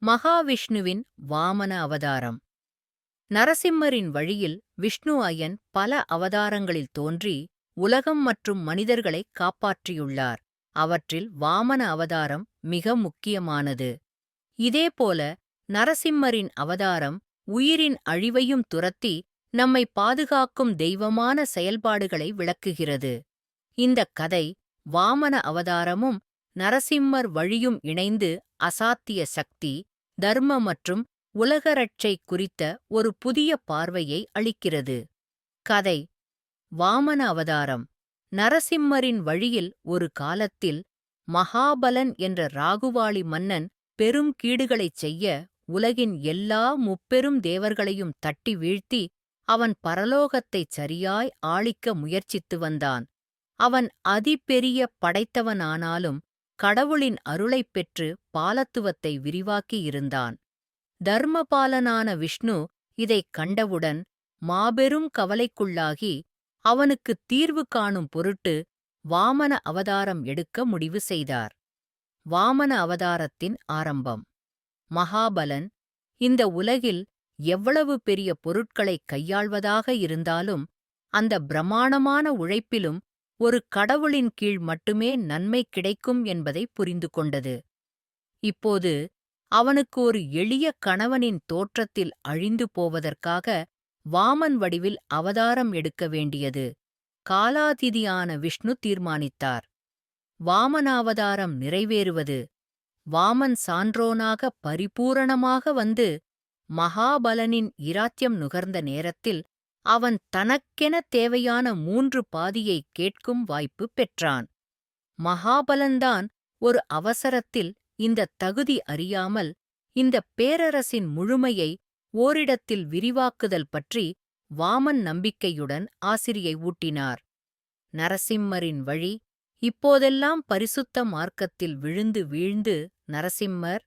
மகாவிஷ்ணுவின் வாமன அவதாரம். நரசிம்மரின் வழியில் விஷ்ணு அயன் பல அவதாரங்களில் தோன்றி உலகம் மற்றும் மனிதர்களைக் காப்பாற்றியுள்ளார். அவற்றில் வாமன அவதாரம் மிக முக்கியமானது. இதேபோல நரசிம்மரின் அவதாரம் உயிரின் அழிவையும் துரத்தி நம்மை பாதுகாக்கும் தெய்வமான செயல்பாடுகளை விளக்குகிறது. இந்தக் கதை வாமன அவதாரமும் நரசிம்மர் வழியும் இணைந்து அசாத்திய சக்தி, தர்ம மற்றும் உலகரட்சை குறித்த ஒரு புதிய பார்வையை அளிக்கிறது. கதை வாமன அவதாரம். நரசிம்மரின் வழியில் ஒரு காலத்தில் மகாபலன் என்ற ராகுவாளி மன்னன் பெரும் கீடுகளைச் செய்ய உலகின் எல்லா முப்பெரும் தேவர்களையும் தட்டி வீழ்த்தி அவன் பரலோகத்தைச் சரியாய் ஆளிக்க முயற்சித்து வந்தான். அவன் அதிபெரிய படைத்தவனானாலும் கடவுளின் அருளைப் பெற்று பாலத்துவத்தை விரிவாக்கியிருந்தான். தர்மபாலனான விஷ்ணு இதைக் கண்டவுடன் மாபெரும் கவலைக்குள்ளாகி அவனுக்குத் தீர்வு காணும் பொருட்டு வாமன அவதாரம் எடுக்க முடிவு செய்தார். வாமன அவதாரத்தின் ஆரம்பம். மகாபலன் இந்த உலகில் எவ்வளவு பெரிய பொருட்களைக் கையாள்வதாக இருந்தாலும் அந்த பிரமாணமான உழைப்பிலும் ஒரு கடவுளின் கீழ் மட்டுமே நன்மை கிடைக்கும் என்பதை புரிந்து கொண்டது. இப்போது அவனுக்கு ஒரு எளிய கணவனின் தோற்றத்தில் அழிந்து போவதற்காக வாமன் வடிவில் அவதாரம் எடுக்க வேண்டியது காலாதிதியான விஷ்ணு தீர்மானித்தார். வாமனாவதாரம் நிறைவேறுவது வாமன் சான்றோனாக பரிபூரணமாக வந்து மகாபலனின் இராச்சியம் நுகர்ந்த நேரத்தில் அவன் தனக்கென தேவையான 3 பாதியைக் கேட்கும் வாய்ப்பு பெற்றான். மகாபலன்தான் ஒரு அவசரத்தில் இந்தத் தகுதி அறியாமல் இந்தப் பேரரசின் முழுமையை ஓரிடத்தில் விரிவாக்குதல் பற்றி வாமன் நம்பிக்கையுடன் ஆசிரியை ஊட்டினார். நரசிம்மரின் வழி இப்போதெல்லாம் பரிசுத்த மார்க்கத்தில் விழுந்து வீழ்ந்து நரசிம்மர்